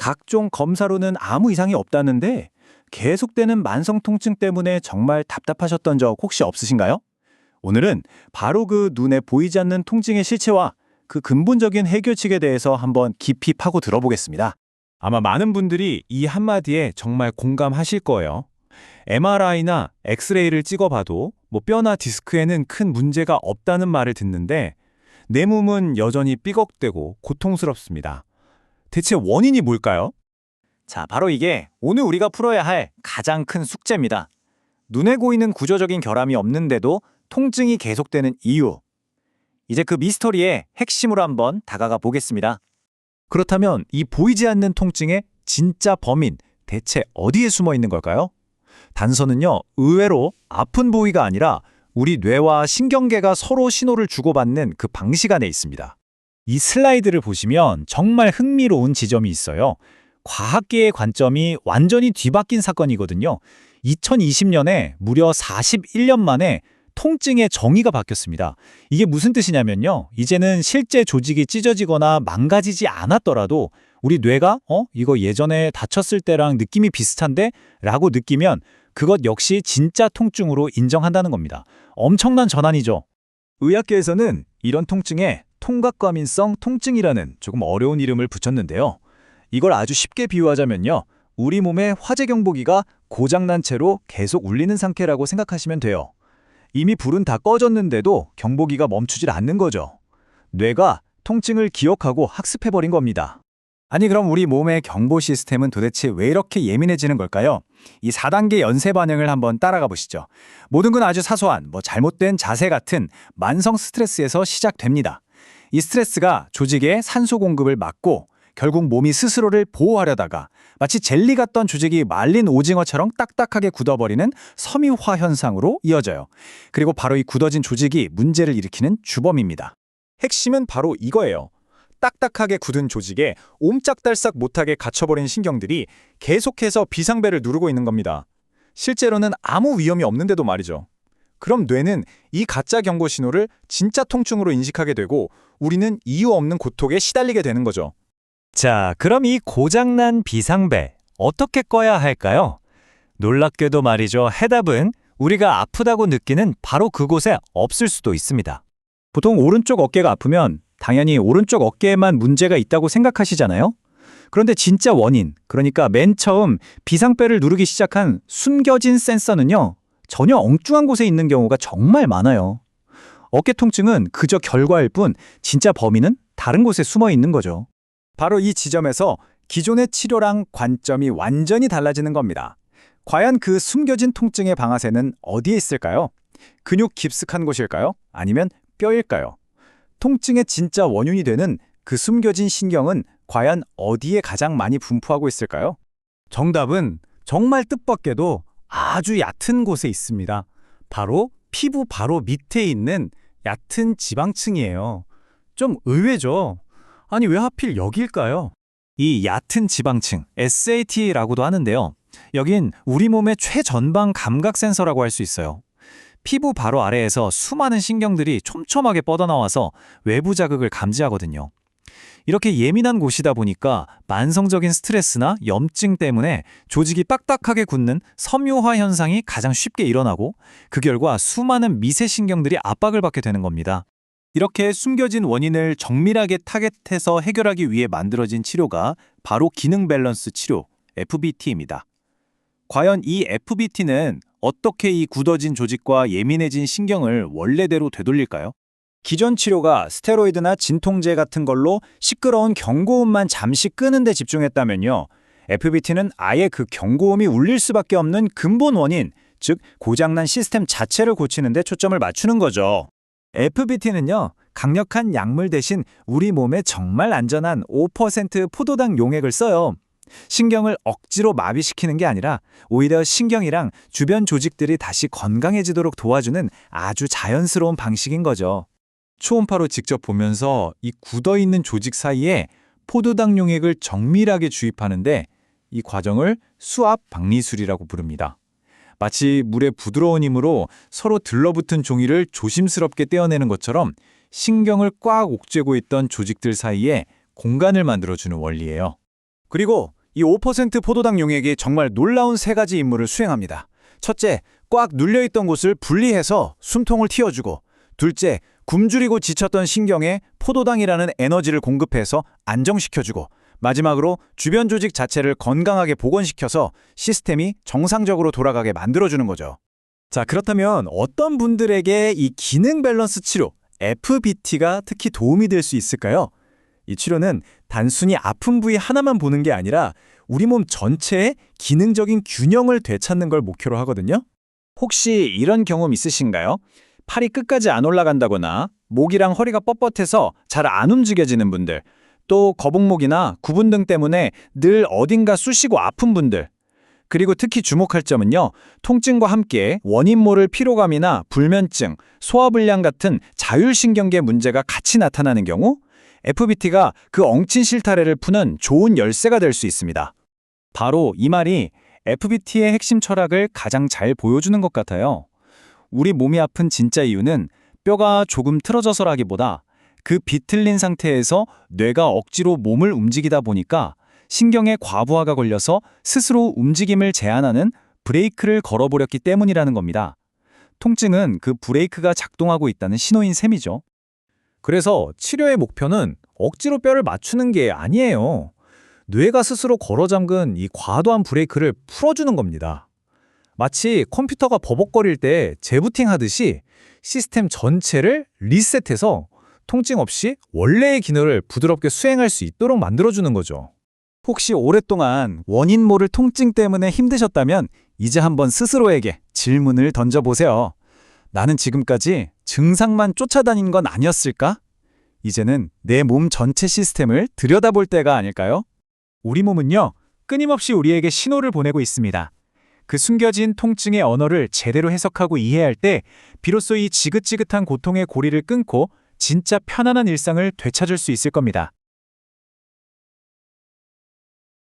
각종 검사로는 아무 이상이 없다는데 계속되는 만성 통증 때문에 정말 답답하셨던 적 혹시 없으신가요? 오늘은 바로 그 눈에 보이지 않는 통증의 실체와 그 근본적인 해결책에 대해서 한번 깊이 파고 들어보겠습니다. 아마 많은 분들이 이 한마디에 정말 공감하실 거예요. MRI나 엑스레이를 찍어봐도 뼈나 디스크에는 큰 문제가 없다는 말을 듣는데 내 몸은 여전히 삐걱대고 고통스럽습니다. 대체 원인이 뭘까요? 자, 바로 이게 오늘 우리가 풀어야 할 가장 큰 숙제입니다. 눈에 보이는 구조적인 결함이 없는데도 통증이 계속되는 이유. 이제 그 미스터리의 핵심으로 한번 다가가 보겠습니다. 그렇다면 이 보이지 않는 통증의 진짜 범인 대체 어디에 숨어 있는 걸까요? 단서는요, 의외로 아픈 부위가 아니라 우리 뇌와 신경계가 서로 신호를 주고받는 그 방식 안에 있습니다. 이 슬라이드를 보시면 정말 흥미로운 지점이 있어요. 과학계의 관점이 완전히 뒤바뀐 사건이거든요. 2020년에 무려 41년 만에 통증의 정의가 바뀌었습니다. 이게 무슨 뜻이냐면요. 이제는 실제 조직이 찢어지거나 망가지지 않았더라도 우리 뇌가 이거 예전에 다쳤을 때랑 느낌이 비슷한데? 라고 느끼면 그것 역시 진짜 통증으로 인정한다는 겁니다. 엄청난 전환이죠. 의학계에서는 이런 통증에 통각과민성 통증이라는 조금 어려운 이름을 붙였는데요. 이걸 아주 쉽게 비유하자면요. 우리 몸의 화재 경보기가 고장난 채로 계속 울리는 상태라고 생각하시면 돼요. 이미 불은 다 꺼졌는데도 경보기가 멈추질 않는 거죠. 뇌가 통증을 기억하고 학습해버린 겁니다. 아니 그럼 우리 몸의 경보 시스템은 도대체 왜 이렇게 예민해지는 걸까요? 이 4단계 연쇄 반응을 한번 따라가 보시죠. 모든 건 아주 사소한 잘못된 자세 같은 만성 스트레스에서 시작됩니다. 이 스트레스가 조직의 산소 공급을 막고 결국 몸이 스스로를 보호하려다가 마치 젤리 같던 조직이 말린 오징어처럼 딱딱하게 굳어버리는 섬유화 현상으로 이어져요. 그리고 바로 이 굳어진 조직이 문제를 일으키는 주범입니다. 핵심은 바로 이거예요. 딱딱하게 굳은 조직에 옴짝달싹 못하게 갇혀버린 신경들이 계속해서 비상벨을 누르고 있는 겁니다. 실제로는 아무 위험이 없는데도 말이죠. 그럼 뇌는 이 가짜 경고 신호를 진짜 통증으로 인식하게 되고 우리는 이유 없는 고통에 시달리게 되는 거죠. 자, 그럼 이 고장난 비상벨 어떻게 꺼야 할까요? 놀랍게도 말이죠. 해답은 우리가 아프다고 느끼는 바로 그곳에 없을 수도 있습니다. 보통 오른쪽 어깨가 아프면 당연히 오른쪽 어깨에만 문제가 있다고 생각하시잖아요? 그런데 진짜 원인, 그러니까 맨 처음 비상벨을 누르기 시작한 숨겨진 센서는요, 전혀 엉뚱한 곳에 있는 경우가 정말 많아요. 어깨 통증은 그저 결과일 뿐 진짜 범인은 다른 곳에 숨어 있는 거죠. 바로 이 지점에서 기존의 치료랑 관점이 완전히 달라지는 겁니다. 과연 그 숨겨진 통증의 방아쇠는 어디에 있을까요? 근육 깊숙한 곳일까요? 아니면 뼈일까요? 통증의 진짜 원흉이 되는 그 숨겨진 신경은 과연 어디에 가장 많이 분포하고 있을까요? 정답은 정말 뜻밖에도 아주 얕은 곳에 있습니다. 바로 피부 바로 밑에 있는 얕은 지방층이에요. 좀 의외죠? 아니 왜 하필 여기일까요? 이 얕은 지방층, SAT라고도 하는데요. 여긴 우리 몸의 최전방 감각 센서라고 할 수 있어요. 피부 바로 아래에서 수많은 신경들이 촘촘하게 뻗어나와서 외부 자극을 감지하거든요. 이렇게 예민한 곳이다 보니까 만성적인 스트레스나 염증 때문에 조직이 빡빡하게 굳는 섬유화 현상이 가장 쉽게 일어나고 그 결과 수많은 미세 신경들이 압박을 받게 되는 겁니다. 이렇게 숨겨진 원인을 정밀하게 타겟해서 해결하기 위해 만들어진 치료가 바로 기능 밸런스 치료, FBT입니다. 과연 이 FBT는 어떻게 이 굳어진 조직과 예민해진 신경을 원래대로 되돌릴까요? 기존 치료가 스테로이드나 진통제 같은 걸로 시끄러운 경고음만 잠시 끄는 데 집중했다면요. FBT는 아예 그 경고음이 울릴 수밖에 없는 근본 원인, 즉 고장난 시스템 자체를 고치는 데 초점을 맞추는 거죠. FBT는요, 강력한 약물 대신 우리 몸에 정말 안전한 5% 포도당 용액을 써요. 신경을 억지로 마비시키는 게 아니라 오히려 신경이랑 주변 조직들이 다시 건강해지도록 도와주는 아주 자연스러운 방식인 거죠. 초음파로 직접 보면서 이 굳어있는 조직 사이에 포도당 용액을 정밀하게 주입하는데 이 과정을 수압 박리술이라고 부릅니다. 마치 물의 부드러운 힘으로 서로 들러붙은 종이를 조심스럽게 떼어내는 것처럼 신경을 꽉 옥죄고 있던 조직들 사이에 공간을 만들어주는 원리예요. 그리고 이 5% 포도당 용액이 정말 놀라운 세 가지 임무를 수행합니다. 첫째, 꽉 눌려있던 곳을 분리해서 숨통을 틔워주고, 둘째, 굶주리고 지쳤던 신경에 포도당이라는 에너지를 공급해서 안정시켜주고, 마지막으로 주변 조직 자체를 건강하게 복원시켜서 시스템이 정상적으로 돌아가게 만들어주는 거죠. 자, 그렇다면 어떤 분들에게 이 기능 밸런스 치료, FBT가 특히 도움이 될 수 있을까요? 이 치료는 단순히 아픈 부위 하나만 보는 게 아니라 우리 몸 전체의 기능적인 균형을 되찾는 걸 목표로 하거든요. 혹시 이런 경험 있으신가요? 팔이 끝까지 안 올라간다거나 목이랑 허리가 뻣뻣해서 잘 안 움직여지는 분들, 또 거북목이나 구분 등 때문에 늘 어딘가 쑤시고 아픈 분들, 그리고 특히 주목할 점은요, 통증과 함께 원인 모를 피로감이나 불면증, 소화불량 같은 자율신경계 문제가 같이 나타나는 경우 FBT가 그 엉친 실타래를 푸는 좋은 열쇠가 될 수 있습니다. 바로 이 말이 FBT의 핵심 철학을 가장 잘 보여주는 것 같아요. 우리 몸이 아픈 진짜 이유는 뼈가 조금 틀어져서라기보다 그 비틀린 상태에서 뇌가 억지로 몸을 움직이다 보니까 신경의 과부하가 걸려서 스스로 움직임을 제한하는 브레이크를 걸어버렸기 때문이라는 겁니다. 통증은 그 브레이크가 작동하고 있다는 신호인 셈이죠. 그래서 치료의 목표는 억지로 뼈를 맞추는 게 아니에요. 뇌가 스스로 걸어 잠근 이 과도한 브레이크를 풀어주는 겁니다. 마치 컴퓨터가 버벅거릴 때 재부팅 하듯이 시스템 전체를 리셋해서 통증 없이 원래의 기능을 부드럽게 수행할 수 있도록 만들어주는 거죠. 혹시 오랫동안 원인 모를 통증 때문에 힘드셨다면 이제 한번 스스로에게 질문을 던져보세요. 나는 지금까지 증상만 쫓아다닌 건 아니었을까? 이제는 내 몸 전체 시스템을 들여다볼 때가 아닐까요? 우리 몸은요, 끊임없이 우리에게 신호를 보내고 있습니다. 그 숨겨진 통증의 언어를 제대로 해석하고 이해할 때 비로소 이 지긋지긋한 고통의 고리를 끊고 진짜 편안한 일상을 되찾을 수 있을 겁니다.